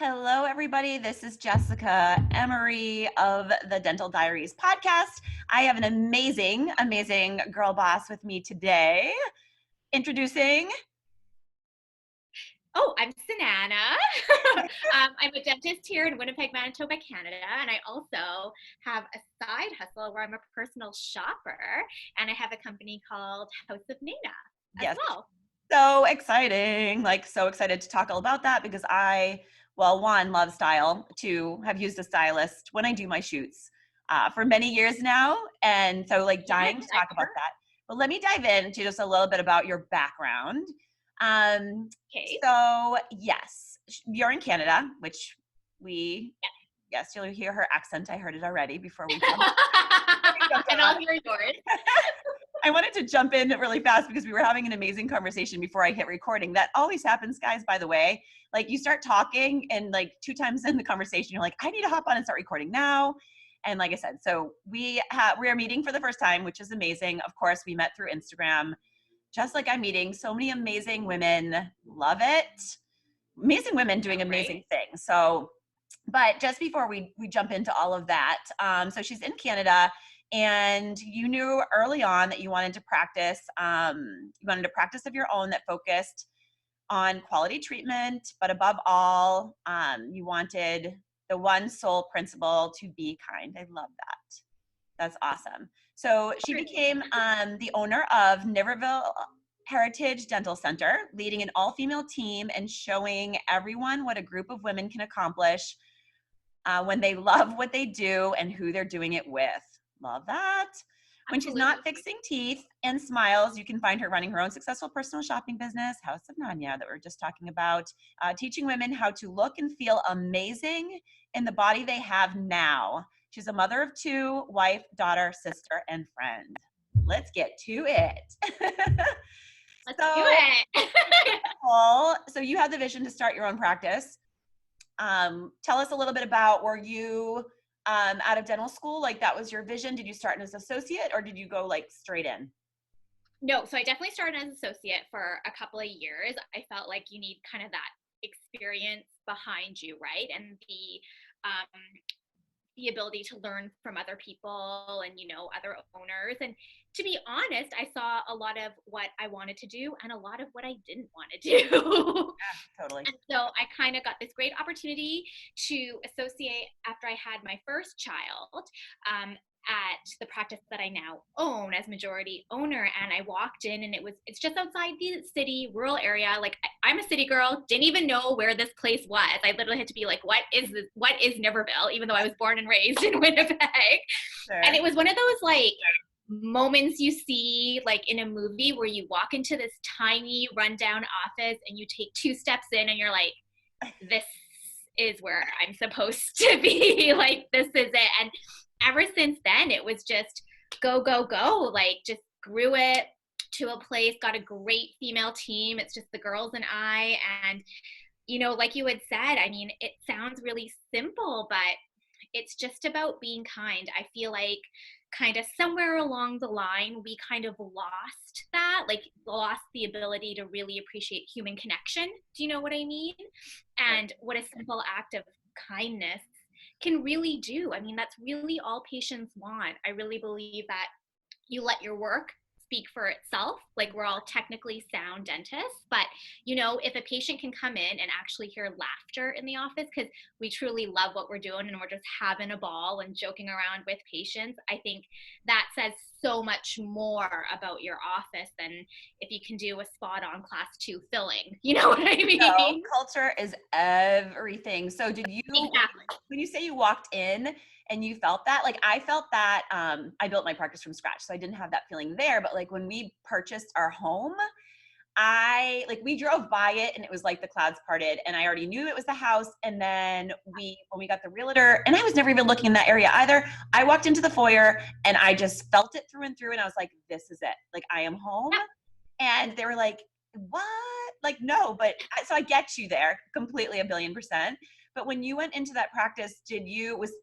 Hello, everybody. This is Jessica Emery of the Dental Diaries podcast. I have an amazing, amazing girl boss with me today. Introducing. Oh, I'm Sunayna. I'm a dentist here in Winnipeg, Manitoba, Canada, and I also have a side hustle where I'm a personal shopper, and I have a company called House of Nayna as Yes, well. so exciting. So excited to talk all about that because one, love style, two, have used a stylist when I do my shoots for many years now. And so Yes, dying to I've talk about heard. that. But let me dive into just a little bit about your background. Um, Okay. yes, you're in Canada, which yes, you'll hear her accent. I heard it already before we jumped And on. I'll hear yours. I wanted to jump in really fast because we were having an amazing conversation before I hit recording. That always happens, guys, by the way. Like you start talking and like 2 times in the conversation, you're like, I need to hop on and start recording now. And like I said, so we are meeting for the first time, which is amazing. Of course, we met through Instagram. Just like I'm meeting so many amazing women. Love it. Amazing women doing amazing Right? things. So, but just before we jump into all of that, so she's in Canada, and you knew early on that you wanted to practice. You wanted a practice of your own that focused on quality treatment, but above all, you wanted the one sole principle to be kind. I love that. That's awesome. So she became the owner of Niverville Heritage Dental Centre, leading an all-female team and showing everyone what a group of women can accomplish when they love what they do and who they're doing it with. Love that. When she's Absolutely. not fixing teeth and smiles, you can find her running her own successful personal shopping business, House of Nayna, that we are just talking about, teaching women how to look and feel amazing in the body they have now. She's a mother of two, wife, daughter, sister, and friend. Let's get to it. Let's do so, it. so you had the vision to start your own practice. Tell us a little bit about, were you out of dental school? Like that was your vision? Did you start as an associate or did you go like straight in? No, so I definitely started as an associate for a couple of years. I felt like you need kind of that experience behind you, right? And the ability to learn from other people and other owners. And to be honest, I saw a lot of what I wanted to do and a lot of what I didn't want to do. Totally. And so I kind of got this great opportunity to associate after I had my first child, at the practice that I now own as majority owner. And I walked in and it's just outside the city, rural area. Like I'm a city girl, didn't even know where this place was. I literally had to be like, what is this? What is Niverville? Even though I was born and raised in Winnipeg. Sure. And it was one of those like moments you see like in a movie where you walk into this tiny rundown office and you take 2 steps in and you're like, this is where I'm supposed to be. Like this is it. And ever since then it was just go, go, go. Like just grew it to a place, got a great female team. It's just the girls and I. And like you had said, I mean, it sounds really simple, but it's just about being kind. I feel like kind of somewhere along the line, we kind of lost that, like lost the ability to really appreciate human connection. Do you know what I mean? And what a simple act of kindness can really do. I mean, that's really all patients want. I really believe that you let your work speak for itself. Like we're all technically sound dentists, but if a patient can come in and actually hear laughter in the office because we truly love what we're doing and we're just having a ball and joking around with patients, I think that says so much more about your office than if you can do a spot on class 2 filling. You know what I mean? So culture is everything. So did you, Exactly. when you say you walked in and you felt that, like I felt that, I built my practice from scratch, so I didn't have that feeling there. But like when we purchased our home, we drove by it and it was like the clouds parted and I already knew it was the house. And then when we got the realtor, and I was never even looking in that area either, I walked into the foyer and I just felt it through and through. And I was like, this is it. Like I am home. And they were like, what? Like, no, but so I get you there completely, 1,000,000,000%. But when you went into that practice,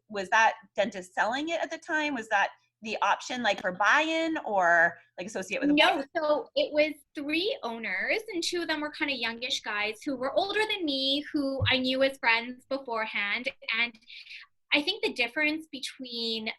was that dentist selling it at the time? Was that the option like for buy-in or like associate with a No, board? so it was three owners, and two of them were kind of youngish guys who were older than me, who I knew as friends beforehand. And I think the difference between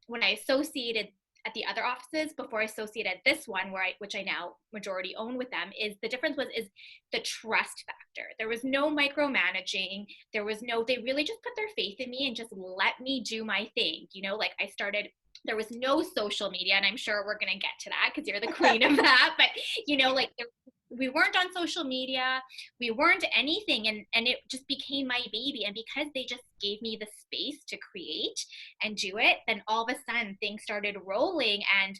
when I associated at the other offices before I associated this one, which I now majority own with them, is the difference is the trust factor. There was no micromanaging. There was no, they really just put their faith in me and just let me do my thing. You know, like I started, there was no social media, and I'm sure we're going to get to that because you're the queen of that. But, you know, like we weren't on social media, we weren't anything, and it just became my baby. And because they just gave me the space to create and do it, then all of a sudden things started rolling, and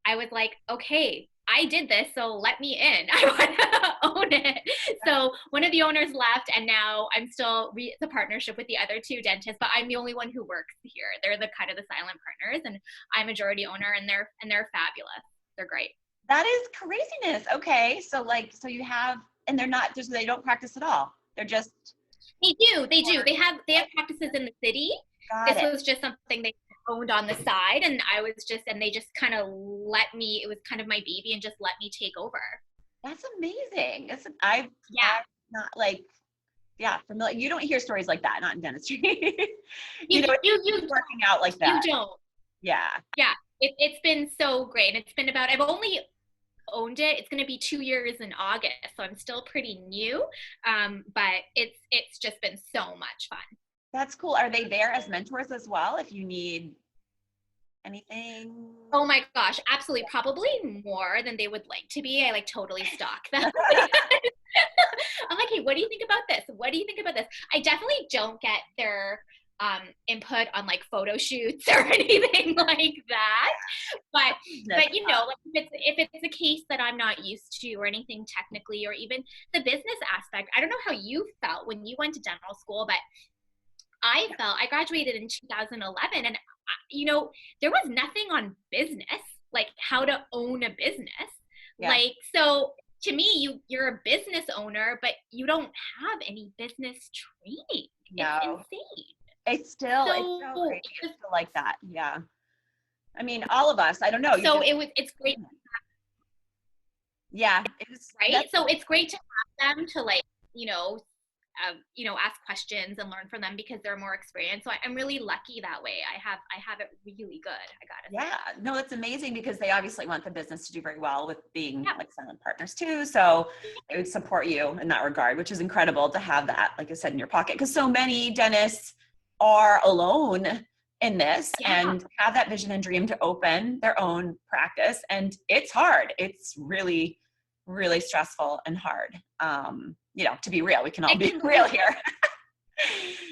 I was like, okay, I did this, so let me in. I want to own it. So one of the owners left, and now I'm still the partnership with the other two dentists, but I'm the only one who works here. They're the kind of the silent partners, and I'm majority owner, and they're fabulous. They're great. That is craziness. Okay. So like, so you have, and they're not just, they don't practice at all. They're just. They do. They have practices in the city. Got This it. was just something they owned on the side, and they just kind of let me. It was kind of my baby, and just let me take over. That's amazing. I'm Yeah. not like, yeah, familiar. You don't hear stories like that, not in dentistry. You It's working out like that. you don't. Yeah. Yeah. It's been so great. It's been about, I've only owned it. It's going to be 2 years in August, so I'm still pretty new. But it's just been so much fun. That's cool. Are they there as mentors as well if you need anything? Oh my gosh, absolutely. Probably more than they would like to be. I like totally stalk them. I'm like, hey, what do you think about this? What do you think about this? I definitely don't get their input on like photo shoots or anything like that. But you know, like if it's a case that I'm not used to or anything technically, or even the business aspect, I don't know how you felt when you went to dental school, but I graduated in 2011, and you know, there was nothing on business, like how to own a business. Yeah. Like, so to me, you're a business owner, but you don't have any business training. No. It's insane. It's still crazy. It's still like that. Yeah. I mean, all of us, I don't know. So it's great. Yeah. Right. So it's great to have them to like, ask questions and learn from them because they're more experienced. So I'm really lucky that way. I have it really good. I gotta say. Yeah, no, that's amazing because they obviously want the business to do very well with being like silent partners too. So they would support you in that regard, which is incredible to have that, like I said, in your pocket. Because so many dentists are alone in this and have that vision and dream to open their own practice. And it's hard. It's really, really stressful and hard. To be real, we can all be real here.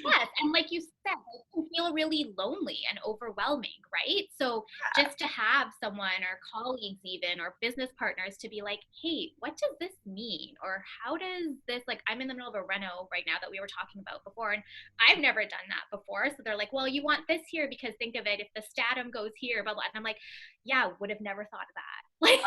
Yes, and like you said, it can feel really lonely and overwhelming, right? So just to have someone or colleagues even or business partners to be like, hey, what does this mean? Or how does this, like I'm in the middle of a reno right now that we were talking about before, and I've never done that before. So they're like, well, you want this here because think of it, if the stratum goes here, blah, blah. And I'm like, yeah, would have never thought of that. Like,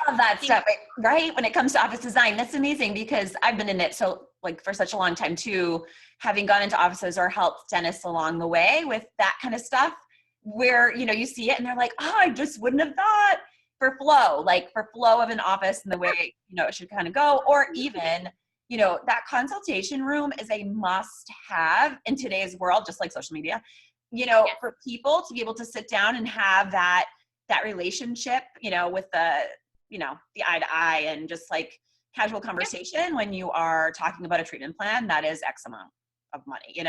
love that stuff, right? When it comes to office design, that's amazing because I've been in it so like for such a long time too, having gone into offices or helped dentists along the way with that kind of stuff where, you see it and they're like, oh, I just wouldn't have thought for flow of an office and the way, it should kind of go, or even, that consultation room is a must have in today's world, just like social media, for people to be able to sit down and have that relationship, with the eye to eye and just like casual conversation when you are talking about a treatment plan that is X amount of money,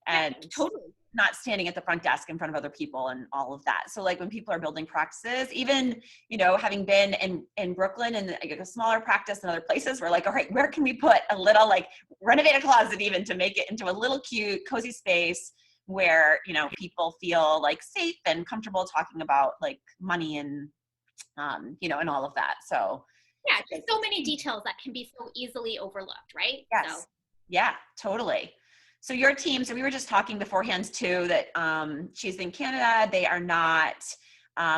and totally not standing at the front desk in front of other people and all of that. So like when people are building practices, even, having been in Brooklyn and like a smaller practice and other places, we're like, all right, where can we put a little, like renovate a closet even to make it into a little cute, cozy space where, people feel like safe and comfortable talking about like money and, and all of that. So yeah, there's so many details that can be so easily overlooked, right? Yes. So. Yeah, totally. So your team, so we were just talking beforehand too, that she's in Canada. They are not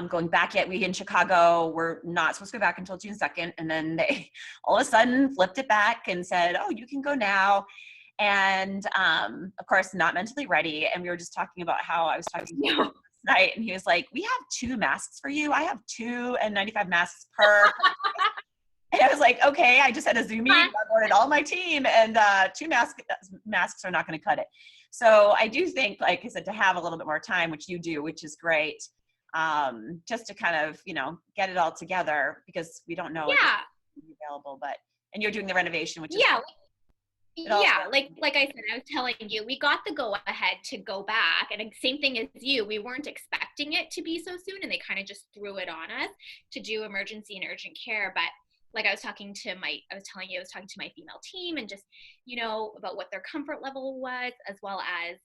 going back yet. We in Chicago, we're not supposed to go back until June 2nd. And then they all of a sudden flipped it back and said, oh, you can go now. And of course, not mentally ready. And we were just talking about how I was talking to night and he was like, we have 2 masks for you. I have 2 N95 masks per. And I was like, okay, I just had a Zoom meeting, I ordered all my team, and 2 masks are not going to cut it. So I do think, like I said, to have a little bit more time, which you do, which is great, just to kind of, get it all together, because we don't know if it's available, and you're doing the renovation, which is like I said, I was telling you, we got the go ahead to go back, and same thing as you, we weren't expecting it to be so soon, and they kind of just threw it on us to do emergency and urgent care. But like I was talking to my female team, and just, about what their comfort level was, as well as,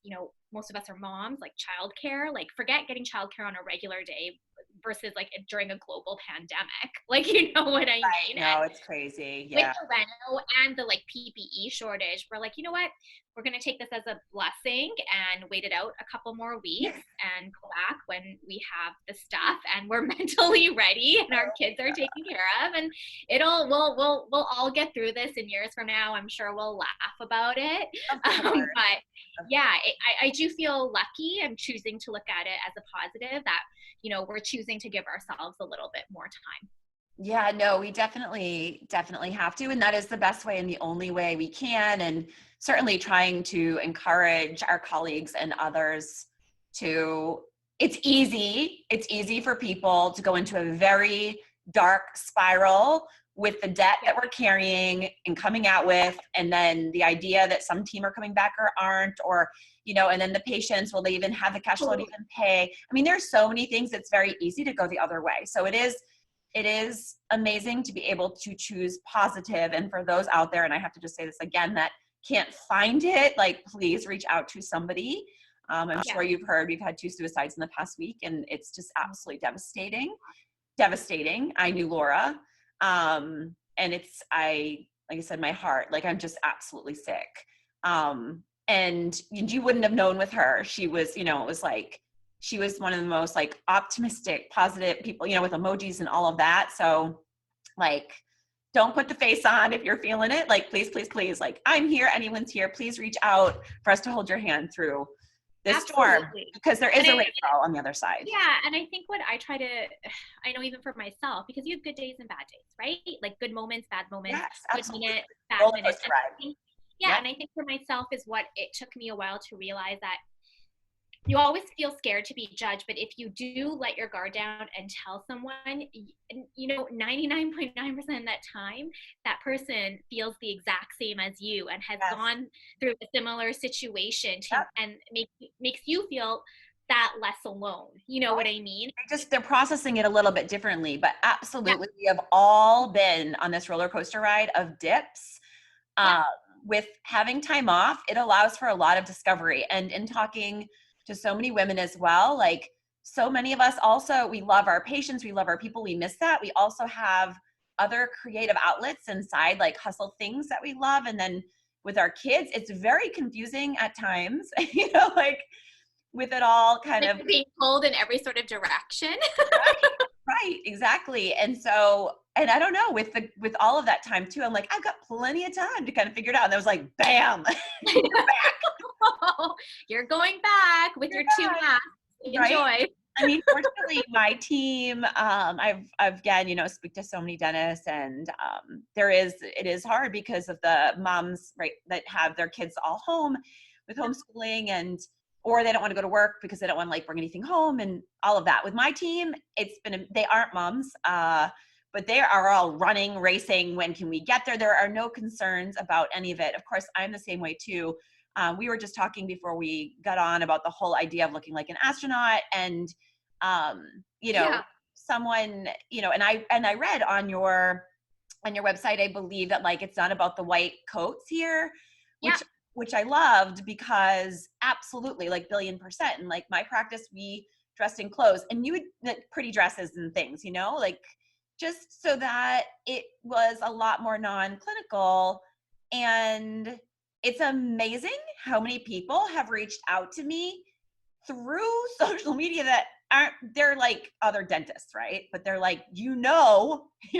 most of us are moms, like childcare, like forget getting childcare on a regular day versus like during a global pandemic, like, you know what I mean? No, it's crazy. Yeah. With the reno and the like PPE shortage, we're like, you know what? We're going to take this as a blessing and wait it out a couple more weeks and go back when we have the stuff and we're mentally ready and our kids are taken care of, and we'll all get through this, in years from now. I'm sure we'll laugh about it. But yeah, I do feel lucky. I'm choosing to look at it as a positive that, we're choosing to give ourselves a little bit more time. Yeah, no, we definitely have to. And that is the best way and the only way we can. And certainly trying to encourage our colleagues and others it's easy for people to go into a very dark spiral with the debt that we're carrying and coming out with. And then the idea that some team are coming back or aren't, or, and then the patients, will they even have the cash flow to even pay? I mean, there's so many things that's very easy to go the other way. So it is amazing to be able to choose positive. And for those out there, and I have to just say this again, that can't find it, like, please reach out to somebody. I'm sure you've heard, we've had 2 suicides in the past week, and it's just absolutely devastating. I knew Laura. And like I said, my heart, like, I'm just absolutely sick. And you wouldn't have known with her. She was, it was like, she was one of the most like optimistic, positive people, with emojis and all of that. So like, don't put the face on if you're feeling it. Like, please, like, I'm here. Anyone's here. Please reach out for us to hold your hand through this storm, because there is a rainbow on the other side. Yeah. And I think what I know even for myself, because you have good days and bad days, right? Like good moments, bad moments, good minutes, bad minutes. And I think for myself is what it took me a while to realize, that you always feel scared to be judged, but if you do let your guard down and tell someone, 99.9% of that time, that person feels the exact same as you and has gone through a similar situation and makes you feel that less alone. You know what I mean? They're processing it a little bit differently, but absolutely, we have all been on this roller coaster ride of dips. With having time off, it allows for a lot of discovery. And in talking to so many women as well, like, so many of us also, we love our patients, we love our people, we miss that. We also have other creative outlets inside, like hustle things that we love. And then with our kids, it's very confusing at times, like, with it all kind of being pulled in every sort of direction. Right, exactly. And so, and I don't know, with all of that time too, I'm like, I've got plenty of time to kind of figure it out. And I was like, bam, you're back. You're going back with your 2 masks. Enjoy. Right? I mean, fortunately, my team, I've again, speak to so many dentists, and it is hard because of the moms, right, that have their kids all home with homeschooling, or they don't want to go to work because they don't want to like bring anything home and all of that. With my team, they aren't moms, but they are all running, racing. When can we get there? There are no concerns about any of it. Of course, I'm the same way too. We were just talking before we got on about the whole idea of looking like an astronaut, and someone, and I read on your website, I believe, that like, it's not about the white coats here, which I loved, because absolutely, like, 1,000,000,000%. And like, my practice, we dressed in clothes, and you would like pretty dresses and things, like, just so that it was a lot more non-clinical. And it's amazing how many people have reached out to me through social media that they're like other dentists, right? But they're like, you're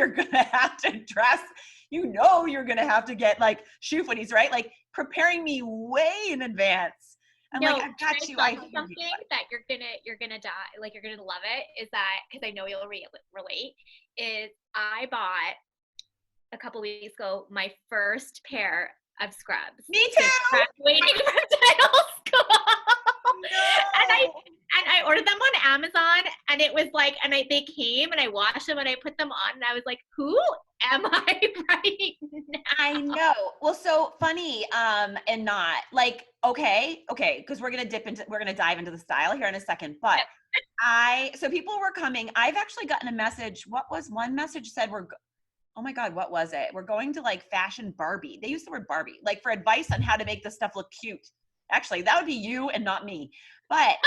gonna have to dress, you're gonna have to get like shoe footies, right? Like, preparing me way in advance I'm No, like, I've can got I you. tell I you hear you. something that you're gonna die, like you're gonna love it, is that, because I know you'll relate, is I bought a couple weeks ago my first pair of scrubs Me since too. graduating from dental school. and I No. and I ordered them on Amazon, and it was like, they came, and I washed them, and I put them on, and I was like, who am I right now? I know. Well, so funny, and not like, okay, because we're gonna dive into the style here in a second. But so people were coming. I've actually gotten a message. What was one message said? Oh my God, what was it? We're going to like Fashion Barbie. They used the word Barbie, like for advice on how to make this stuff look cute. Actually, that would be you and not me. But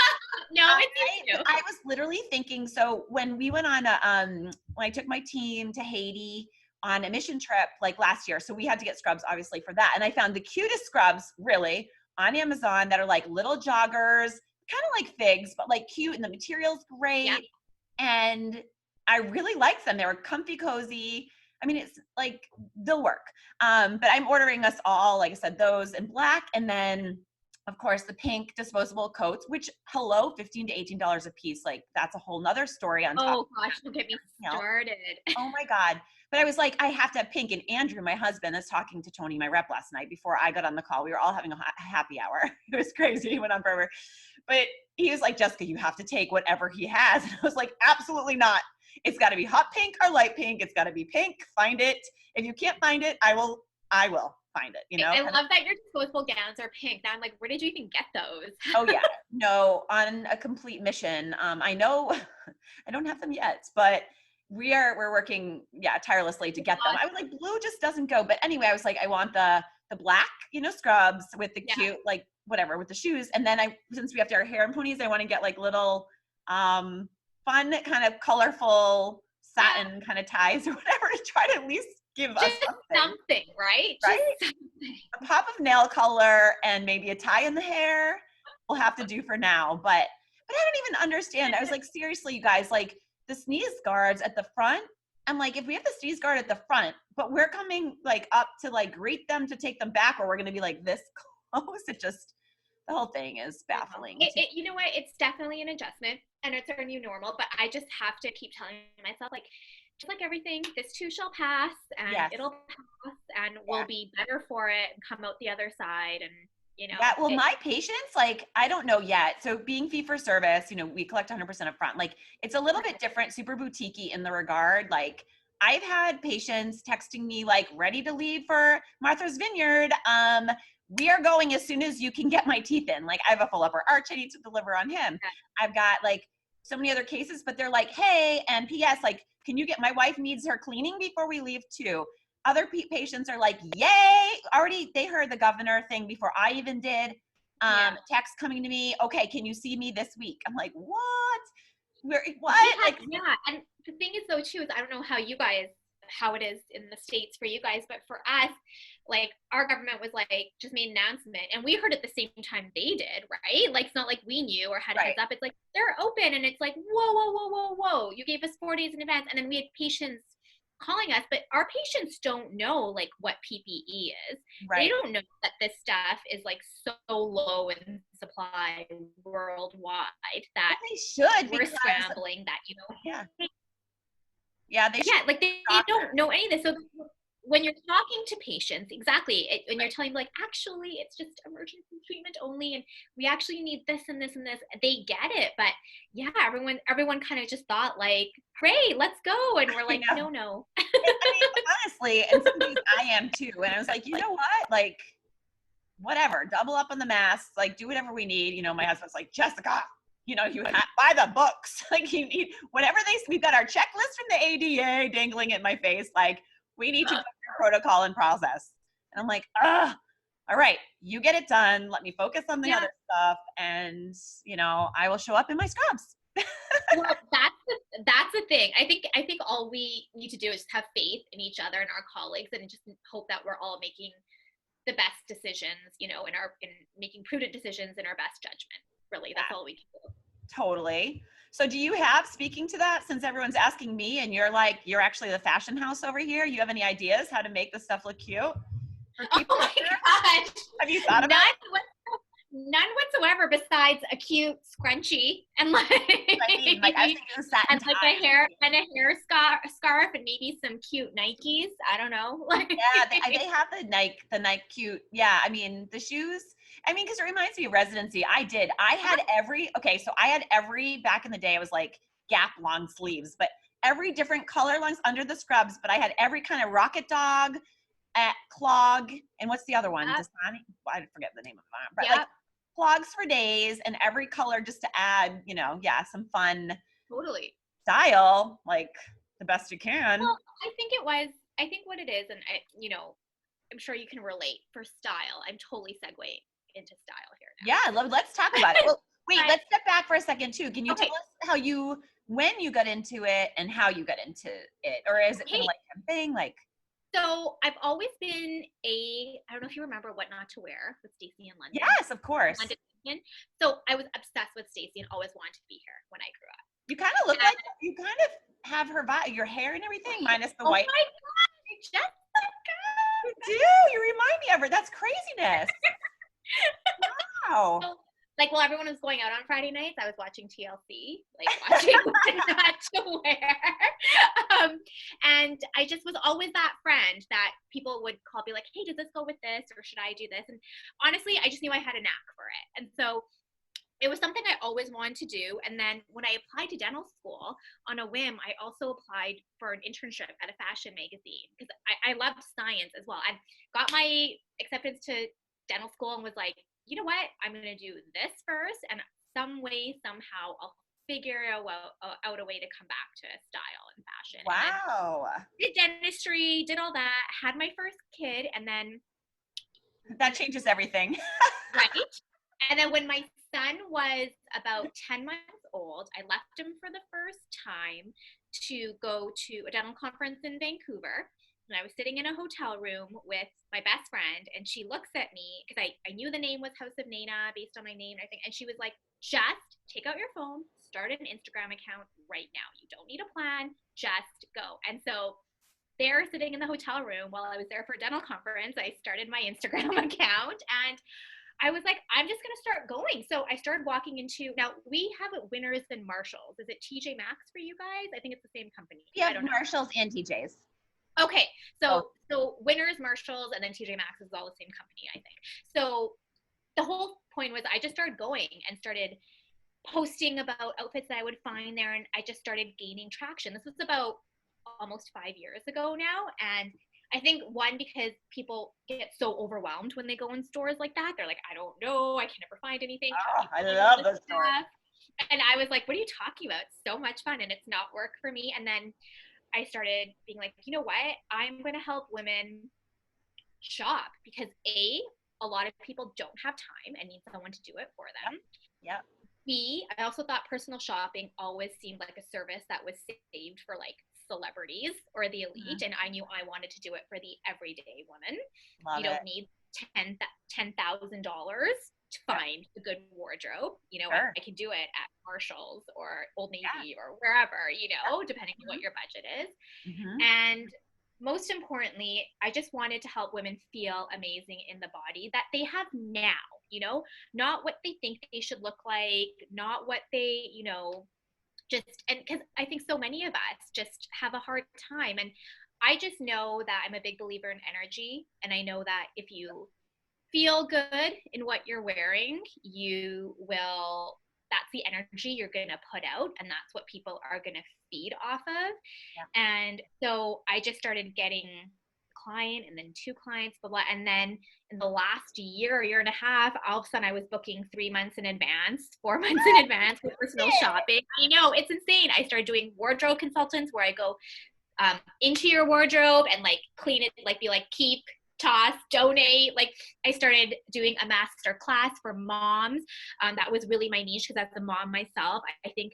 No, it's you too. I was literally thinking, so when we went on when I took my team to Haiti on a mission trip like last year, so we had to get scrubs obviously for that. And I found the cutest scrubs really on Amazon that are like little joggers, kind of like figs, but like cute, and the material's great. Yeah. And I really liked them. They were comfy, cozy. I mean, it's like they'll work. But I'm ordering us all, like I said, those in black, and then of course the pink disposable coats, which $15 to $18 a piece. Like that's a whole nother story on top. Oh gosh, don't get me started. Oh my God. But I was like, I have to have pink. And Andrew, my husband, is talking to Tony, my rep, last night before I got on the call. We were all having a happy hour. It was crazy. It went on forever. But he was like, Jessica, you have to take whatever he has. And I was like, absolutely not. It's got to be hot pink or light pink. It's got to be pink. Find it. If you can't find it, I will find it, you know? I love that your disposable gowns are pink. Now I'm like, where did you even get those? Oh yeah, no, on a complete mission. I know I don't have them yet, but we're working, tirelessly to get them. I was like, blue just doesn't go. But anyway, I was like, I want the black, scrubs with the cute, like whatever, with the shoes. And then since we have to our hair and ponies, I want to get like little fun, kind of colorful satin kind of ties or whatever to try to at least give us something, right? Right? Just something. A pop of nail color and maybe a tie in the hair we'll have to do for now. But I don't even understand. I was like, seriously, you guys, like the sneeze guards at the front. I'm like, if we have the sneeze guard at the front, but we're coming like up to like greet them to take them back, or we're going to be like this close. The whole thing is baffling. You know what? It's definitely an adjustment, and it's our new normal, but I just have to keep telling myself, like, just like everything, this too shall pass, and it'll pass, and we'll be better for it and come out the other side. And yeah, well, my patients, like, I don't know yet. So being fee for service, we collect 100% up front. Like, it's a little bit different, super boutique-y in the regard. Like, I've had patients texting me, like, ready to leave for Martha's Vineyard. We are going as soon as you can get my teeth in. Like, I have a full upper arch I need to deliver on him. I've got, like, so many other cases, but they're like, hey, and P.S., like, can you get, my wife needs her cleaning before we leave too. Other patients are like, yay, already, they heard the governor thing before I even did. Text coming to me, okay, can you see me this week? I'm like, what? What? And the thing is though too, is I don't know how it is in the States for you guys, but for us, like, our government was like, just made an announcement, and we heard at the same time they did, right? Like, it's not like we knew or had a heads up. It's like, they're open, and it's like, whoa. You gave us 4 days in advance. And then we had patients calling us, but our patients don't know like what PPE is. They don't know that this stuff is like so low in supply worldwide that they should, we're scrambling that, they should. Like they don't know any of this. So when you're talking to patients, when you're telling them, like, actually it's just emergency treatment only, and we actually need this and this and this, they get it. But everyone kind of just thought like, great, let's go. And we're like, no. I mean, honestly, and some days I am too. And I was like, you know what? Like, whatever, double up on the masks, like do whatever we need. My husband's like, Jessica, you buy the books. Like, you need whatever we've got our checklist from the ADA dangling at my face. Like, we need to go through protocol and process. And I'm like, all right, you get it done. Let me focus on the other stuff. And, I will show up in my scrubs. Well, that's the thing. I think all we need to do is have faith in each other and our colleagues, and just hope that we're all making the best decisions, in making prudent decisions in our best judgment. Really, that's all we can do. Totally. So do you have, speaking to that, since everyone's asking me and you're actually the fashion house over here, you have any ideas how to make the stuff look cute? Oh my gosh. Have you thought about it? none whatsoever besides a cute scrunchie and like, I mean, like I was thinking of satin and like a hair scarf and maybe some cute Nikes. I don't know. Like, yeah, they have the Nike cute. Yeah, I mean the shoes. I mean, because it reminds me of residency. I had every back in the day. I was like Gap long sleeves, but every different color lungs under the scrubs. But I had every kind of Rocket Dog, at clog, and what's the other one? Dasani. I forget the name of it, but like clogs for days, and every color just to add, some fun totally style, like the best you can. Well, I think what it is, and I'm sure you can relate for style. I'm totally segueing into style here now. Yeah, let's talk about it. Well, wait, let's step back for a second too. Can you tell us when you got into it and how you got into it, or is it kind of like a thing, like? So I've always been I don't know if you remember What Not to Wear with Stacey in London. Yes, of course. London. So I was obsessed with Stacey and always wanted to be here when I grew up. You kind of look like you kind of have her vibe, your hair and everything, minus the white. Oh my God, Jessica! You do. You remind me of her. That's craziness. Wow. So, like, while everyone was going out on Friday nights, I was watching TLC, like watching What Not to Wear. And I just was always that friend that people would call, be like, hey, does this go with this? Or should I do this? And honestly, I just knew I had a knack for it. And so it was something I always wanted to do. And then when I applied to dental school on a whim, I also applied for an internship at a fashion magazine because I loved science as well. I got my acceptance to dental school and was like, you know what? I'm going to do this first. And some way, somehow, I'll figure out a way to come back to style and fashion. Wow. And did dentistry, did all that, had my first kid, and then that changes everything. Right. And then when my son was about 10 months old, I left him for the first time to go to a dental conference in Vancouver. And I was sitting in a hotel room with my best friend, and she looks at me because I knew the name was House of Nayna based on my name and everything. And she was like, just take out your phone, start an Instagram account right now. You don't need a plan, just go. And so there, sitting in the hotel room while I was there for a dental conference, I started my Instagram account, and I was like, I'm just going to start going. So I started walking into, now we have Winners and Marshalls. Is it TJ Maxx for you guys? I think it's the same company. Yeah, Marshalls and TJ's. Okay. So Winners, Marshalls, and then TJ Maxx is all the same company, I think. So the whole point was I just started going and started posting about outfits that I would find there. And I just started gaining traction. This was about almost 5 years ago now. And I think because people get so overwhelmed when they go in stores like that. They're like, I don't know. I can never find anything. Oh, I love those stores. And I was like, what are you talking about? It's so much fun and it's not work for me. And then I started being like, you know what? I'm going to help women shop because a lot of people don't have time and need someone to do it for them. Yep. B, I also thought personal shopping always seemed like a service that was saved for like celebrities or the elite, and I knew I wanted to do it for the everyday woman. You don't need $10,000 to find a good wardrobe. I can do it at Marshalls or Old Navy or wherever, depending on what your budget is. And most importantly, I just wanted to help women feel amazing in the body that they have now, not what they think they should look like, not what they, and because I think so many of us just have a hard time. And I just know that I'm a big believer in energy. And I know that if you feel good in what you're wearing, that's the energy you're going to put out. And that's what people are going to feed off of. Yeah. And so I just started getting a client and then 2 clients, blah, blah. And then in the last year and a half, all of a sudden I was booking 3 months in advance, 4 months in advance for personal shopping. I know, it's insane. I started doing wardrobe consultants where I go into your wardrobe and like clean it, like be like, keep, toss, donate. Like I started doing a master class for moms. That was really my niche because as a mom myself, I think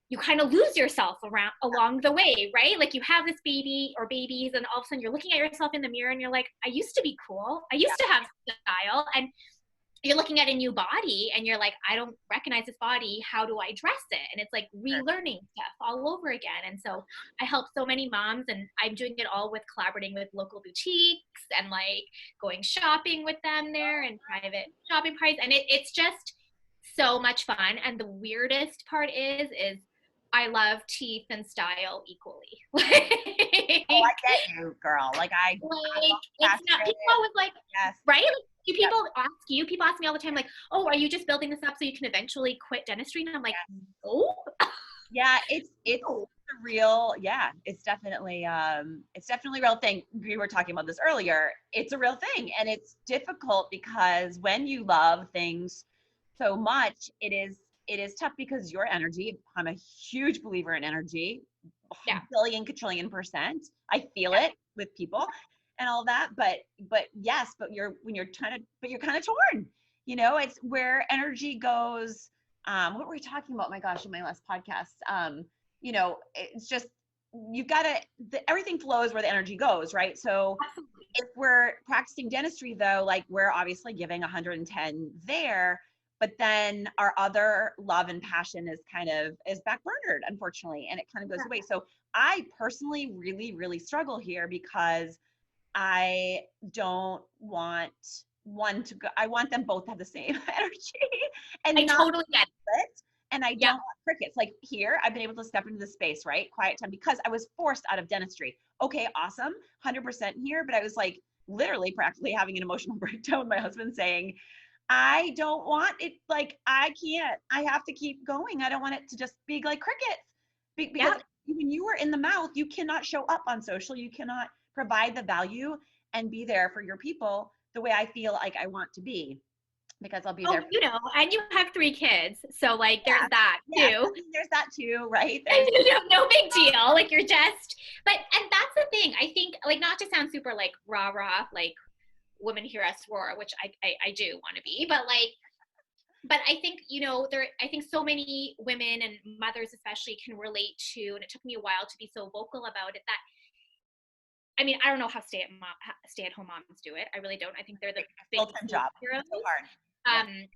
you kind of lose yourself along the way, right? Like you have this baby or babies and all of a sudden you're looking at yourself in the mirror and you're like, I used to be cool. I used to have style. And you're looking at a new body and you're like, I don't recognize this body. How do I dress it? And it's like relearning stuff all over again. And so I help so many moms, and I'm doing it all with collaborating with local boutiques and like going shopping with them there and private shopping parties. And it's just so much fun. And the weirdest part is I love teeth and style equally. Oh, I get you, girl. Like I it's not, people always like, yes. right? Do people people ask me all the time, like, oh, are you just building this up so you can eventually quit dentistry? And I'm like, oh. Yeah, it's a real, it's definitely a real thing. We were talking about this earlier. It's a real thing. And it's difficult because when you love things so much, it is tough because your energy, I'm a huge believer in energy, billion, quadrillion %. I feel it with people and all that, but you're kind of torn, you know, it's where energy goes. What were we talking about? My gosh, in my last podcast, you know, it's just, you've got to, everything flows where the energy goes, right? So if we're practicing dentistry though, like we're obviously giving 110 there, but then our other love and passion is backburnered, unfortunately, and it kind of goes away. So I personally really, really struggle here because I don't want one to go. I want them both to have the same energy, and I totally get it. And I don't want crickets. Like here, I've been able to step into the space, right? Quiet time, because I was forced out of dentistry. Okay, awesome, 100% here, but I was like literally practically having an emotional breakdown with my husband saying, I don't want it. Like, I can't, I have to keep going. I don't want it to just be like crickets. Because when you are in the mouth, you cannot show up on social. You cannot provide the value and be there for your people the way I feel like I want to be, because I'll be there. You know, and you have 3 kids. So like, there's that too. There's that too, right? No big deal. Like you're just, and that's the thing. I think, like, not to sound super like rah, like women hear us roar, which I do want to be, but I think, you know, I think so many women and mothers especially can relate to, and it took me a while to be so vocal about it, that, I mean, I don't know how stay-at-home moms do it. I really don't. I think they're the full-time job. Heroes. So hard.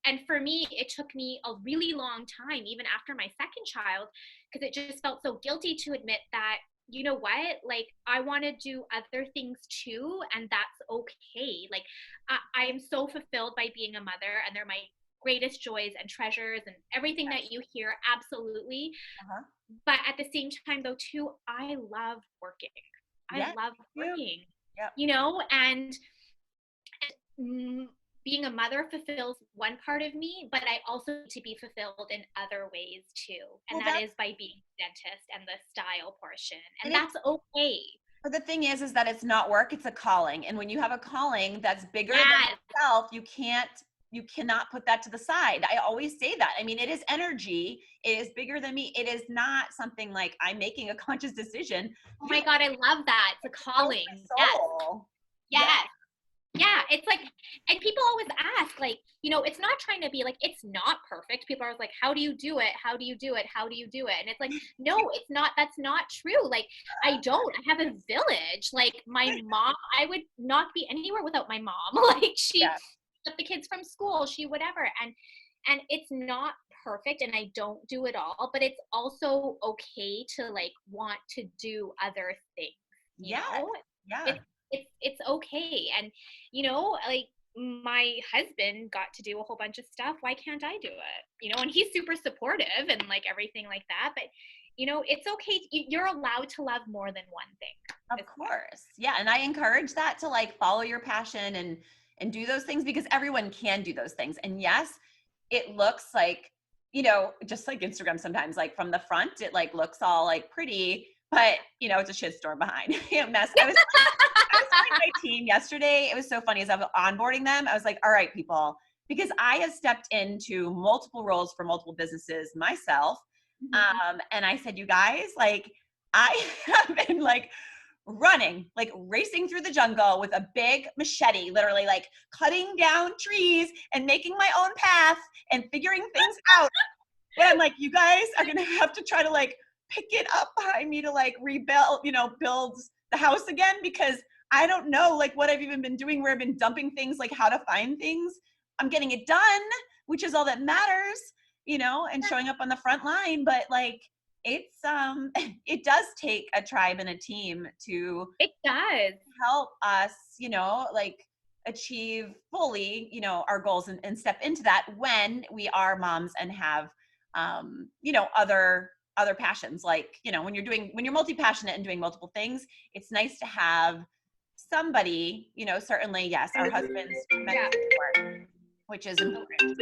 And for me, it took me a really long time, even after my second child, because it just felt so guilty to admit that, you know what, like, I want to do other things too, and that's okay. Like, I am so fulfilled by being a mother, and they're my greatest joys and treasures and everything that you hear, absolutely. But at the same time, though, too, I love working. I love working, you know, and being a mother fulfills one part of me, but I also need to be fulfilled in other ways too. And that is by being a dentist and the style portion. And that's okay. But the thing is that it's not work, it's a calling. And when you have a calling that's bigger than yourself, you cannot put that to the side. I always say that. I mean, it is energy. It is bigger than me. It is not something like I'm making a conscious decision. Oh my God, I love that. It's a calling. Yes. Yeah, it's like, and people always ask, like, you know, it's not trying to be like, it's not perfect. People are always like, how do you do it? How do you do it? How do you do it? And it's like, no, it's not, that's not true. Like, I have a village. Like, my mom, I would not be anywhere without my mom. Like, she took the kids from school, she whatever. And it's not perfect, and I don't do it all, but it's also okay to like want to do other things. You know? It's okay. And, you know, like, my husband got to do a whole bunch of stuff. Why can't I do it? You know, and he's super supportive and like everything like that. But, you know, it's okay. You're allowed to love more than one thing. Of course. Yeah. And I encourage that, to like follow your passion and do those things, because everyone can do those things. And yes, it looks like, you know, just like Instagram sometimes, like from the front, it like looks all like pretty, but you know, it's a shitstorm behind. Mess. I was telling my team yesterday, it was so funny, as I was onboarding them, I was like, all right, people, because I have stepped into multiple roles for multiple businesses myself. And I said, you guys, like, I have been like running, like racing through the jungle with a big machete, literally like cutting down trees and making my own path and figuring things out. And I'm like, you guys are going to have to try to like pick it up behind me to like rebuild, you know, build the house again, because I don't know like what I've even been doing, where I've been dumping things, like how to find things. I'm getting it done, which is all that matters, you know, and showing up on the front line. But like, it's it does take a tribe and a team to It does. help us, you know, like achieve fully, you know, our goals, and step into that when we are moms and have you know, other passions. Like, you know, when you're multi-passionate and doing multiple things, it's nice to have somebody, you know, certainly, yes, our husbands tremendous support, which is important.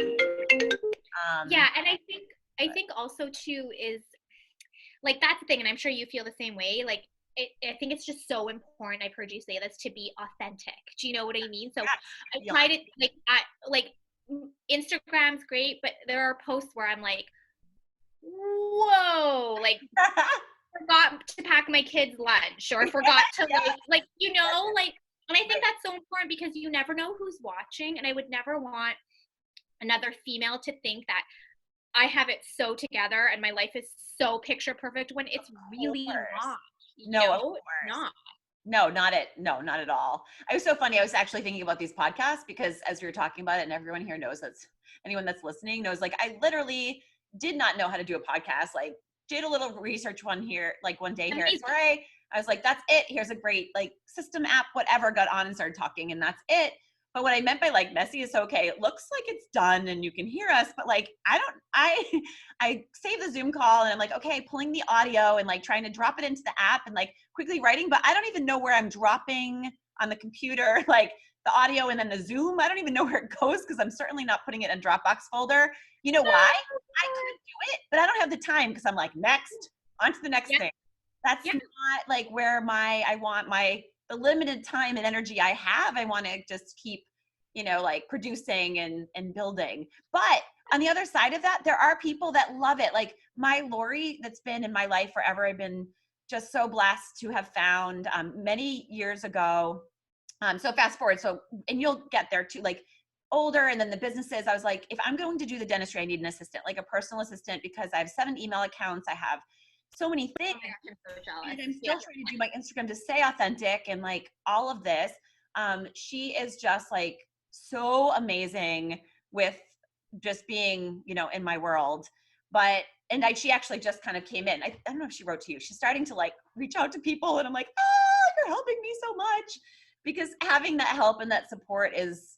Yeah, and I think also too is like that's the thing, and I'm sure you feel the same way. Like I think it's just so important. I've heard you say this, to be authentic. Do you know what I mean? So I Yeah. try to like Instagram's great, but there are posts where I'm like, whoa, like forgot to pack my kids lunch, or forgot to like you know, like, and I think that's so important because you never know who's watching, and I would never want another female to think that I have it so together and my life is so picture perfect when it's really not. No, of No, course. it's not. No, not at all. It was so funny. I was actually thinking about these podcasts because as we were talking about it, and everyone here knows, that's anyone that's listening knows, like, I literally did not know how to do a podcast. Like, did a little research one day here at Amazing. Soiree. I was like, that's it. Here's a great like system app, whatever, got on and started talking, and that's it. But what I meant by like messy is, okay, it looks like it's done and you can hear us, but like I save the Zoom call and I'm like, okay, pulling the audio and like trying to drop it into the app and like quickly writing, but I don't even know where I'm dropping on the computer, like the audio and then the Zoom. I don't even know where it goes because I'm certainly not putting it in a Dropbox folder. You know why? I could do it, but I don't have the time because I'm like, next, on to the next thing. That's not like where I want the limited time and energy I have. I want to just keep, you know, like producing and building. But on the other side of that, there are people that love it. Like my Lori that's been in my life forever. I've been just so blessed to have found many years ago. So fast forward. So, and you'll get there too, like older, and then the businesses, I was like, if I'm going to do the dentistry, I need an assistant, like a personal assistant, because I have 7 email accounts. I have so many things. Oh my gosh, I'm so jealous. And I'm still trying to do my Instagram to stay authentic and like all of this. She is just like so amazing with just being, you know, in my world. But she actually just kind of came in. I don't know if she wrote to you. She's starting to like reach out to people, and I'm like, oh, you're helping me so much, because having that help and that support is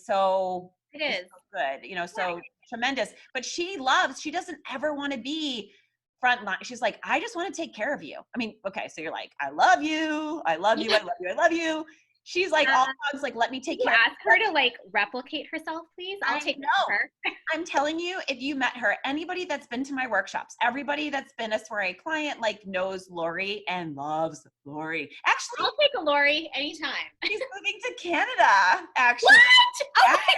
so so good, you know, so tremendous. But she doesn't ever want to be front line. She's like, I just want to take care of you. I mean, okay, so you're like, I love you, I love you, I love you, I love you. She's like, all dogs, like, let me take care. Ask her to like replicate herself, please. I'll take care of her. I'm telling you, if you met her, anybody that's been to my workshops, everybody that's been a Soiree client, like, knows Lori and loves Lori. Actually, I'll take a Lori anytime. She's moving to Canada, actually. What? Oh my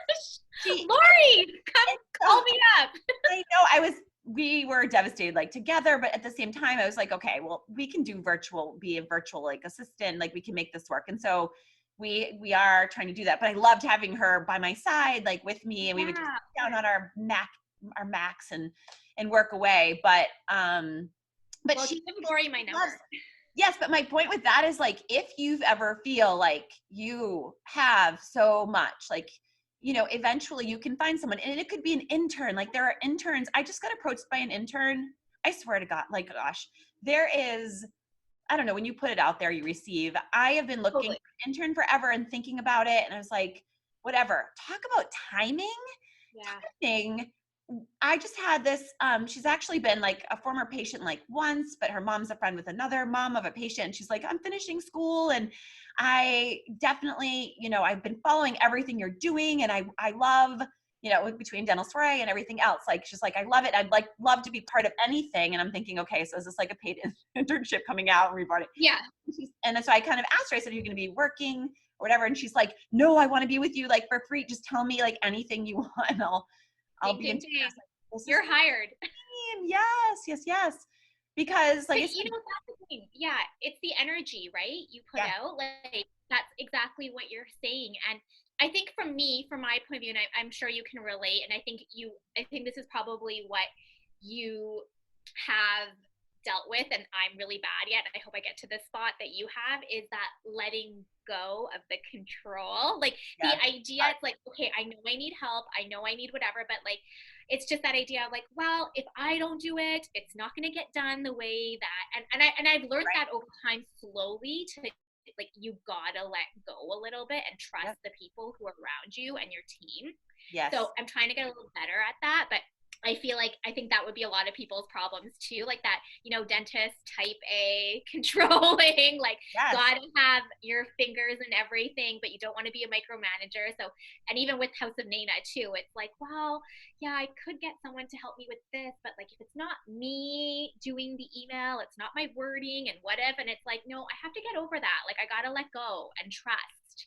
gosh. Lori, come call me up. I know. We were devastated, like, together, but at the same time, I was like, okay, well, we can be a virtual like assistant, like we can make this work. And so we are trying to do that. But I loved having her by my side, like with me, and we would just sit down on our Macs and work away. But well, she give Lori my number. Yes, but my point with that is, like, if you've ever feel like you have so much, like, you know, eventually you can find someone, and it could be an intern. Like, there are interns. I just got approached by an intern. I swear to God, like, gosh, there is, I don't know, when you put it out there, you receive. I have been looking for an intern forever and thinking about it. And I was like, whatever. Talk about timing. Timing. I just had this, she's actually been like a former patient like once, but her mom's a friend with another mom of a patient. She's like, I'm finishing school, and I definitely, you know, I've been following everything you're doing, and I love, you know, between Dental Soiree and everything else, like, she's like, I love it. I'd like love to be part of anything. And I'm thinking, okay, so is this like a paid internship coming out? And we brought it. Yeah. And then so I kind of asked her, I said, are you going to be working or whatever? And she's like, no, I want to be with you, like, for free. Just tell me like anything you want, and I'll be in. You're hired. Yes. Because like, you know, that's the thing. Yeah, it's the energy, right? You put out, like, that's exactly what you're saying. And I think from my point of view, and I'm sure you can relate, and I think this is probably what you have dealt with, and I'm really bad yet, I hope I get to this spot that you have, is that letting go of the control. Like the Yes. idea, it's like, okay, I know I need help, I know I need whatever, but like it's just that idea of like, well, if I don't do it, it's not going to get done the way that, and I've learned Right. that over time slowly, to like, you gotta let go a little bit and Yep. trust the people who are around you and your team. Yes. So I'm trying to get a little better at that, but I feel like I think that would be a lot of people's problems too, like that, dentist type A controlling, like Yes. gotta have your fingers in everything, but you don't want to be a micromanager. So, and even with House of Nayna too, it's like, well, yeah, I could get someone to help me with this, but like if it's not me doing the email, it's not my wording and what if, and it's like, no, I have to get over that. Like I gotta let go and trust.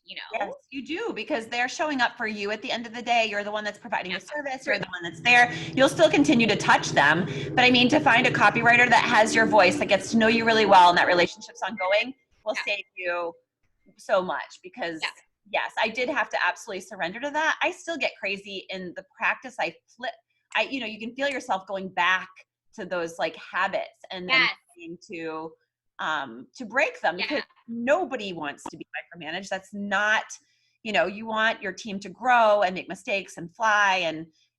Yes, you do, because they're showing up for you at the end of the day. You're the one that's providing Yeah. the service. You're the one that's there. You'll still continue to touch them. But I mean, to find a copywriter that has your voice, that gets to know you really well, and that relationship's ongoing will Yeah. save you so much. Because Yeah. yes, I did have to absolutely surrender to that. I still get crazy in the practice. I flip. You can feel yourself going back to those like habits, and then Yes. trying to break them, Yeah. because nobody wants to be micromanaged. That's not, you want your team to grow and make mistakes and fly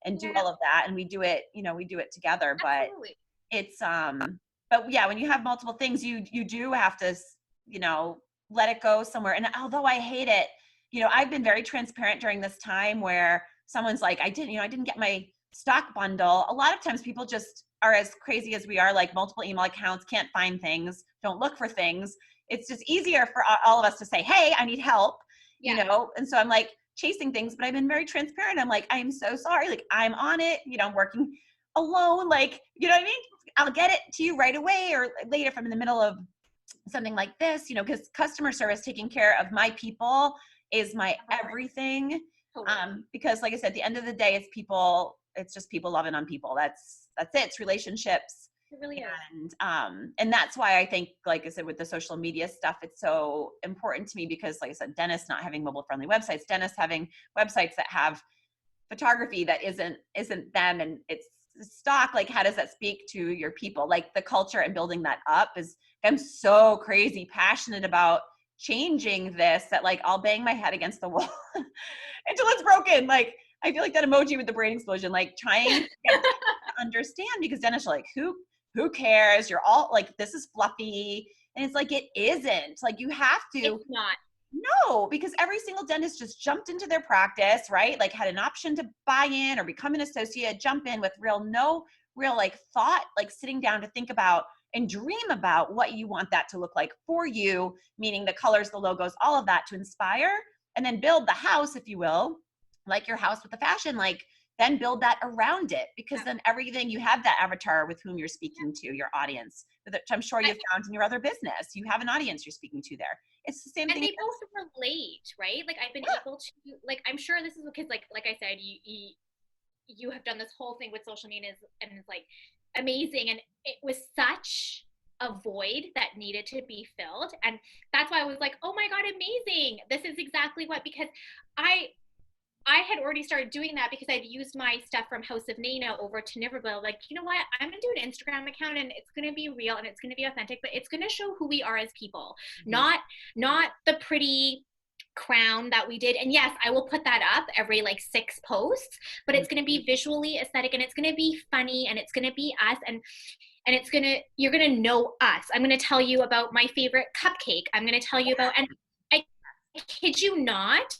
and do Yeah. all of that. And we do it, we do it together. But Absolutely. it's but yeah, when you have multiple things, you do have to, let it go somewhere. And although I hate it, I've been very transparent during this time where someone's like, I didn't get my stock bundle. A lot of times people just are as crazy as we are, like multiple email accounts, can't find things, don't look for things. It's just easier for all of us to say, hey, I need help, Yeah. And so I'm like chasing things, but I've been very transparent. I'm like, I'm so sorry. Like, I'm on it, I'm working alone. Like, you know what I mean? I'll get it to you right away or later if I'm in the middle of something like this, because customer service, taking care of my people is my everything. Totally. Because like I said, at the end of the day, it's just people loving on people. That's it. It's relationships. It really is. And that's why I think, like I said, with the social media stuff, it's so important to me, because like I said, dentists not having mobile friendly websites, dentists having websites that have photography that isn't them, and it's stock. Like, how does that speak to your people? Like the culture and building that up is, I'm so crazy passionate about changing this, that like I'll bang my head against the wall until it's broken. Like, I feel like that emoji with the brain explosion, like trying to get to understand, because dentists are like, who cares? You're all like, this is fluffy. And it's like, it isn't. Like, you have to. It's not. No, because every single dentist just jumped into their practice, right? Like, had an option to buy in or become an associate, jump in with no real like thought, like sitting down to think about and dream about what you want that to look like for you, meaning the colors, the logos, all of that to inspire, and then build the house, if you will, like your house with the fashion, like then build that around it, because then everything, you have that avatar with whom you're speaking to, your audience, which I'm sure you've found in your other business. You have an audience you're speaking to there. It's the same And thing. they both relate, right? Like I've been able to, like, I'm sure this is because like I said, you have done this whole thing with social media, and it's like amazing, and it was such a void that needed to be filled, and that's why I was like, oh my god, amazing, this is exactly what, because I had already started doing that, because I'd used my stuff from House of Nayna over to Niverville. Like, you know what? I'm going to do an Instagram account, and it's going to be real and it's going to be authentic, but it's going to show who we are as people, not the pretty crown that we did. And yes, I will put that up every like 6 posts, but it's going to be visually aesthetic, and it's going to be funny, and it's going to be us, and you're going to know us. I'm going to tell you about my favorite cupcake. I'm going to tell you about, and I kid you not,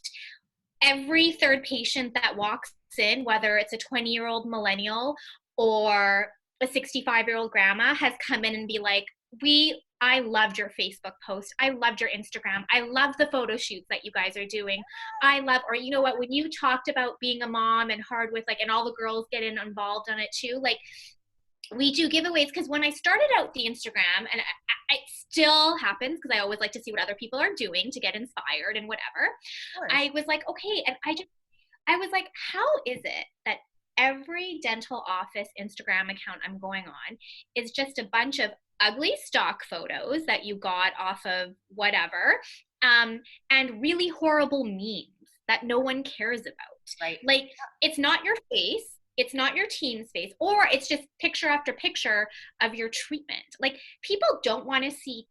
every third patient that walks in, whether it's a 20-year-old millennial or a 65-year-old grandma, has come in and be like, I loved your Facebook post. I loved your Instagram. I love the photo shoots that you guys are doing. Or you know what, when you talked about being a mom and hard with like, and all the girls get involved on it too, like we do giveaways, because when I started out the Instagram, and it still happens because I always like to see what other people are doing to get inspired and whatever, I was like, okay, and I was like, how is it that every dental office Instagram account I'm going on is just a bunch of ugly stock photos that you got off of whatever, and really horrible memes that no one cares about. Right. Like, it's not your face. it's not your team's face, or it's just picture after picture of your treatment. Like, people don't want to see,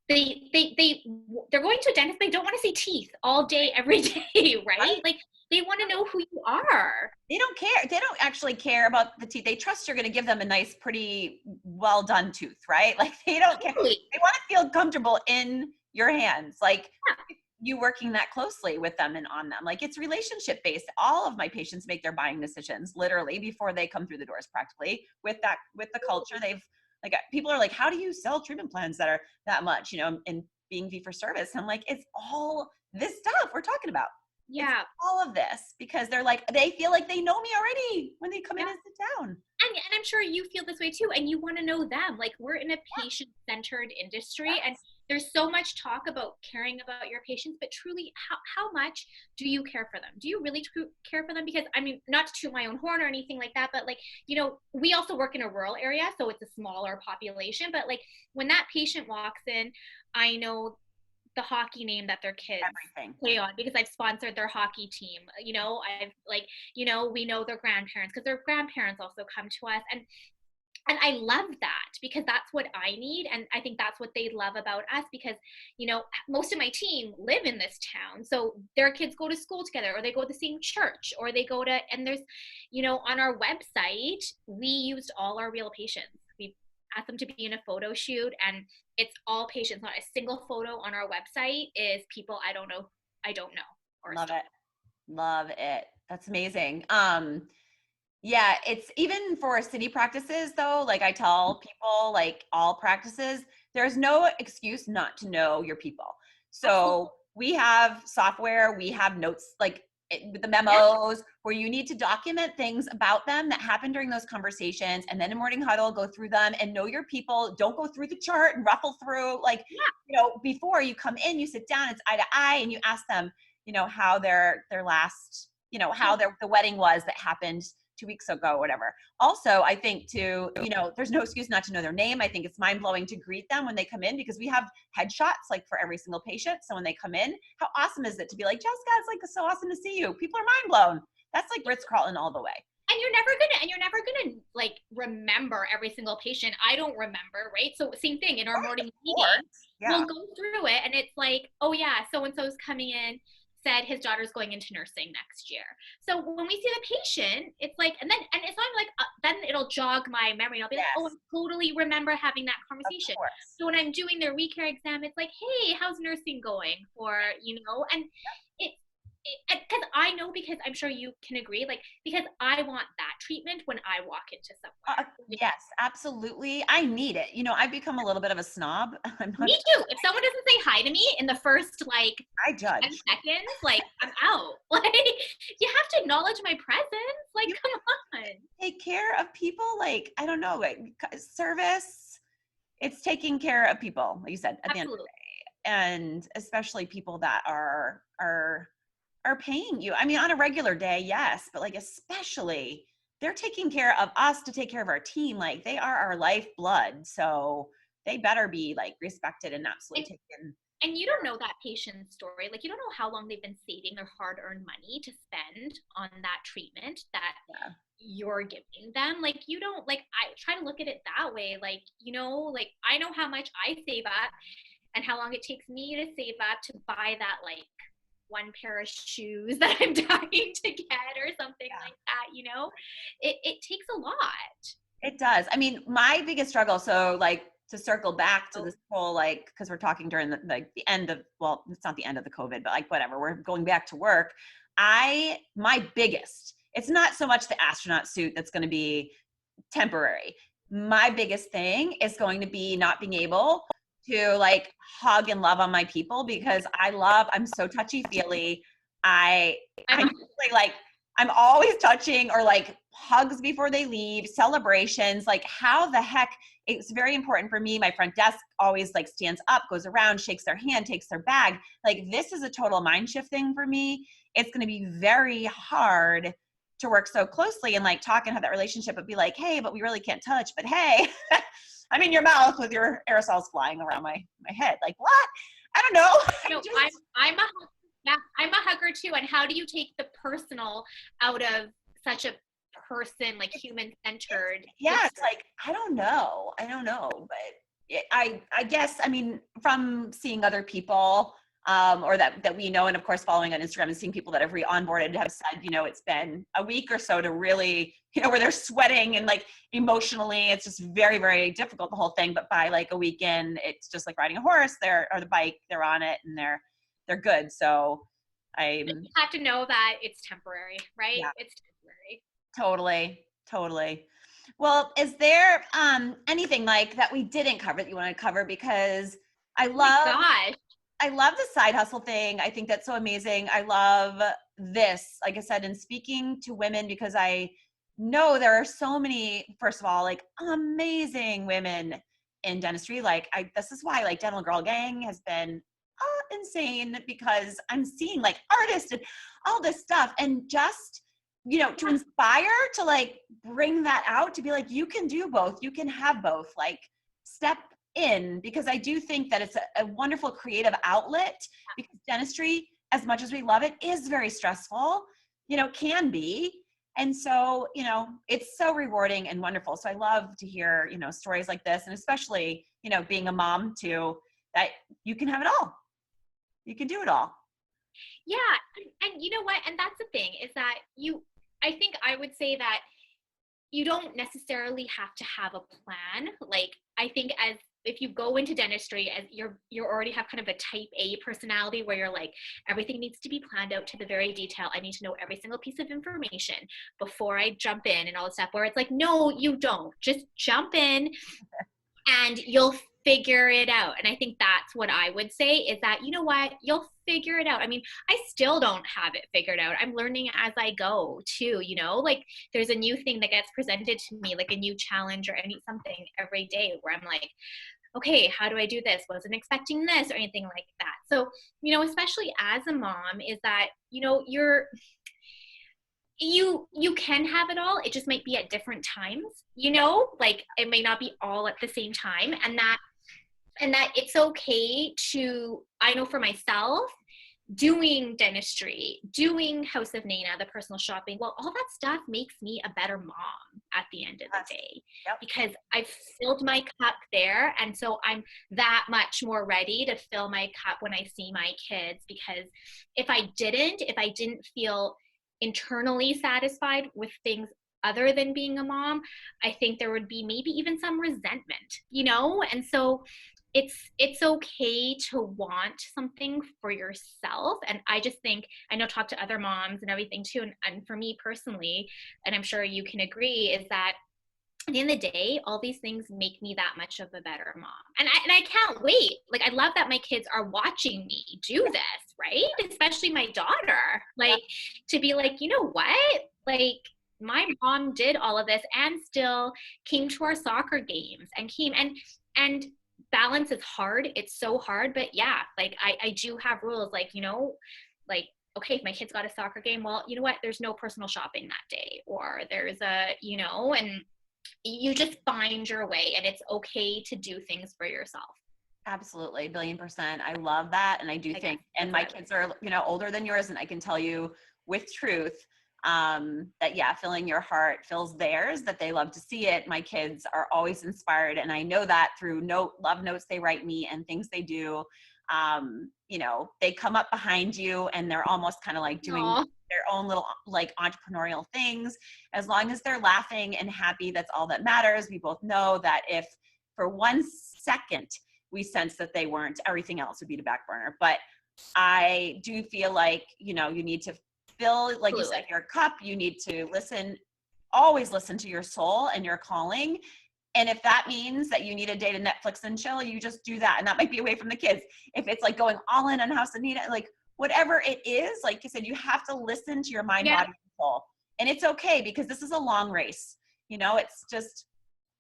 they're going to a dentist, they don't want to see teeth all day, every day, right? Like, they want to know who you are. They don't care. They don't actually care about the teeth. They trust you're going to give them a nice, pretty, well done tooth, right? Like, they don't care. Totally. They want to feel comfortable in your hands. Like, Yeah. you working that closely with them and on them. Like, it's relationship based. All of my patients make their buying decisions literally before they come through the doors, practically, with the culture. They've, like, people are like, how do you sell treatment plans that are that much, and being fee for service? And I'm like, it's all this stuff we're talking about. Yeah. It's all of this, because they're like, they feel like they know me already when they come in and sit down. And I'm sure you feel this way too, and you want to know them. Like, we're in a patient-centered industry, and there's so much talk about caring about your patients, but truly, how much do you care for them? Do you really care for them? Because, I mean, not to toot my own horn or anything like that, but, like, we also work in a rural area, so it's a smaller population, but, like, when that patient walks in, I know the hockey name that their kids play on, because I've sponsored their hockey team. I've, like, we know their grandparents, because their grandparents also come to us, and I love that, because that's what I need, and I think that's what they love about us, because most of my team live in this town, so their kids go to school together, or they go to the same church, or they go to, and there's, on our website, we used all our real patients. We asked them to be in a photo shoot, and it's all patients. Not a single photo on our website is people I don't know. Or Love stuff. it. Love it. That's amazing. Yeah, it's even for city practices though. Like, I tell people, like, all practices, there's no excuse not to know your people. So we have software, we have notes, like, with the memos, where you need to document things about them that happened during those conversations, and then in morning huddle, go through them and know your people. Don't go through the chart and ruffle through. Like, before you come in, you sit down, it's eye to eye, and you ask them, how their last, how the wedding was that happened 2 weeks ago, whatever. Also, I think too, there's no excuse not to know their name. I think it's mind blowing to greet them when they come in, because we have headshots, like, for every single patient. So when they come in, how awesome is it to be like, Jessica, it's like so awesome to see you. People are mind blown. That's like Ritz-Carlton all the way. And you're never gonna like remember every single patient. I don't remember, right? So same thing in our morning meeting. We'll go through it, and it's like, oh yeah, so and so's coming in, said his daughter's going into nursing next year. So when we see the patient, it's like, and it's not like, then it'll jog my memory, and I'll be like, oh, I totally remember having that conversation. So when I'm doing their recare exam, it's like, hey, how's nursing going? Or, and because I know, because I'm sure you can agree, like, because I want that treatment when I walk into somewhere. Yes, absolutely. I need it. I've become a little bit of a snob. Me too. If someone doesn't say hi to me in the first, like, I judge 10 seconds, like, I'm out. Like, you have to acknowledge my presence. Like, come on. Take care of people. Like, I don't know, like, service. It's taking care of people, like you said, at the end of the day. And especially people that are paying you. I mean, on a regular day, yes, but, like, especially, they're taking care of us to take care of our team. Like, they are our lifeblood. So they better be, like, respected and absolutely taken. And you don't know that patient's story. Like, you don't know how long they've been saving their hard-earned money to spend on that treatment that you're giving them. Like, you don't, like, I try to look at it that way. Like, like, I know how much I save up and how long it takes me to save up to buy that, like, one pair of shoes that I'm dying to get, or something like that. It takes a lot. It does. I mean, my biggest struggle, so, like, to circle back to this whole, like, because we're talking during the end of, well, it's not the end of the COVID, but, like, whatever, we're going back to work. My biggest, it's not so much the astronaut suit that's going to be temporary. My biggest thing is going to be not being able to, like, hug and love on my people, because I'm so touchy-feely. I'm like, I'm always touching, or, like, hugs before they leave, celebrations, like, how the heck, it's very important for me. My front desk always, like, stands up, goes around, shakes their hand, takes their bag. Like, this is a total mind shift thing for me. It's going to be very hard to work so closely and, like, talk and have that relationship, but be like, hey, but we really can't touch, but hey, I'm in your mouth with your aerosols flying around my head. Like, what? I don't know. I'm a hugger too. And how do you take the personal out of such a person, like human-centered. Yeah, it's like, I don't know, but I guess, I mean, from seeing other people, or that we know, and of course following on Instagram and seeing people that have re-onboarded have said, it's been a week or so to really, where they're sweating and like emotionally, it's just very, very difficult, the whole thing. But by like a weekend, it's just like riding a horse, or the bike, they're on it and they're good. So You have to know that it's temporary, right? Yeah. It's temporary. Totally. Well, is there anything like that we didn't cover that you want to cover? Because I Oh my love gosh. I love the side hustle thing. I think that's so amazing. I love this, like I said, in speaking to women, because I know there are so many, first of all, like amazing women in dentistry. Like this is why like Dental Girl Gang has been insane, because I'm seeing like artists and all this stuff, and just, to inspire, to like bring that out, to be like, you can do both, you can have both, like step in, because I do think that it's a wonderful creative outlet, because dentistry, as much as we love it, is very stressful, can be. And so, it's so rewarding and wonderful. So I love to hear, stories like this, and especially, being a mom too, that you can have it all. You can do it all. Yeah. And you know what? And that's the thing, is that I think I would say that you don't necessarily have to have a plan. Like, I think as if you go into dentistry as you already have kind of a type A personality, where you're like, everything needs to be planned out to the very detail. I need to know every single piece of information before I jump in and all the stuff, where it's like, no, you don't. Just jump in and you'll figure it out. And I think that's what I would say, is that, you know what, you'll figure it out. I mean, I still don't have it figured out. I'm learning as I go too, like there's a new thing that gets presented to me, like a new challenge or something every day, where I'm like, okay, how do I do this? Wasn't expecting this or anything like that. So, especially as a mom, is that, you can have it all. It just might be at different times, like it may not be all at the same time. And that it's okay to, I know for myself, doing dentistry, doing House of Nayna, the personal shopping, well, all that stuff makes me a better mom at the end of the day. Yep. Because I've filled my cup there. And so I'm that much more ready to fill my cup when I see my kids. Because if I didn't feel internally satisfied with things other than being a mom, I think there would be maybe even some resentment, And so it's okay to want something for yourself. And I just think, I know, talk to other moms and everything too. And for me personally, and I'm sure you can agree, is that at the end of the day, all these things make me that much of a better mom. And I can't wait. Like, I love that my kids are watching me do this, right? Especially my daughter, like, to be like, you know what? Like, my mom did all of this and still came to our soccer games and and balance is hard. It's so hard. But yeah, like I do have rules, like, like, okay, if my kid's got a soccer game, well, you know what? There's no personal shopping that day, or there's and you just find your way, and it's okay to do things for yourself. Absolutely. 1,000,000%. I love that. And I do think, and my kids are, older than yours. And I can tell you with truth, that yeah, filling your heart fills theirs, that they love to see it. My kids are always inspired. And I know that through love notes they write me and things they do. They come up behind you and they're almost kind of like doing their own little like entrepreneurial things. As long as they're laughing and happy, that's all that matters. We both know that if for 1 second we sense that they weren't, everything else would be the back burner. But I do feel like, you need to fill, like you said, your cup. You need to always listen to your soul and your calling. And if that means that you need a day to Netflix and chill, you just do that. And that might be away from the kids. If it's like going all in on House of Nayna, like whatever it is, like you said, you have to listen to your mind, body, and soul. And it's okay, because this is a long race. It's just,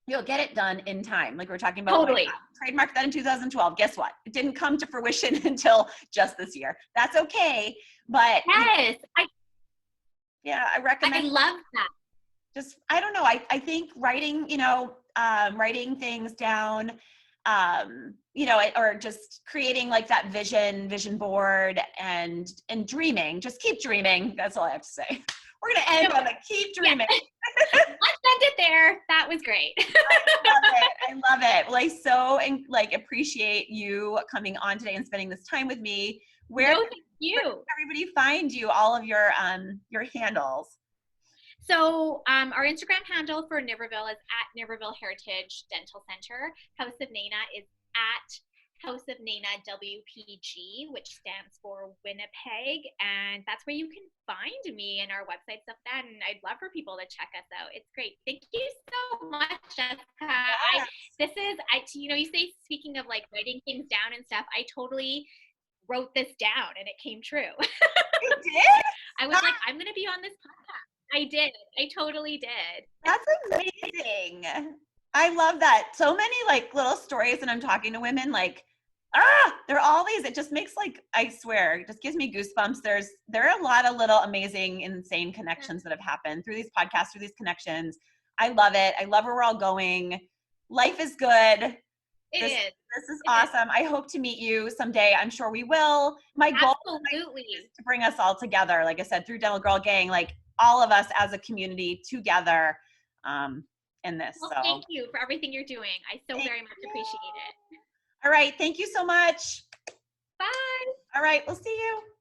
you'll get it done in time. Like we were talking about, totally. Trademark that in 2012. Guess what? It didn't come to fruition until just this year. That's okay. But yes, I recommend. I love that. Just, I don't know. I think writing, writing things down, or just creating like that vision board and dreaming. Just keep dreaming. That's all I have to say. We're going to end on a keep dreaming. Let's end it there. That was great. I love it. Well, I so appreciate you coming on today and spending this time with me. Where thank you. Where can everybody find you? All of your handles. So our Instagram handle for Niverville is at Niverville Heritage Dental Center. House of Nayna is at House of Nayna WPG, which stands for Winnipeg. And that's where you can find me and our website stuff then. I'd love for people to check us out. It's great. Thank you so much, Jessica. Yes. You say, speaking of like writing things down and stuff, I totally wrote this down and it came true. You did? I was like, I'm going to be on this podcast. I did. I totally did. That's amazing. I love that. So many like little stories, and I'm talking to women like, they're all these. It just makes I swear, it just gives me goosebumps. There are a lot of little amazing, insane connections that have happened through these podcasts, through these connections. I love it. I love where we're all going. Life is good. This is awesome. I hope to meet you someday. I'm sure we will. My goal is to bring us all together. Like I said, through Dental Girl Gang, all of us as a community together in this. Well, thank you for everything you're doing. I so very much appreciate it. All right. Thank you so much. Bye. All right. We'll see you.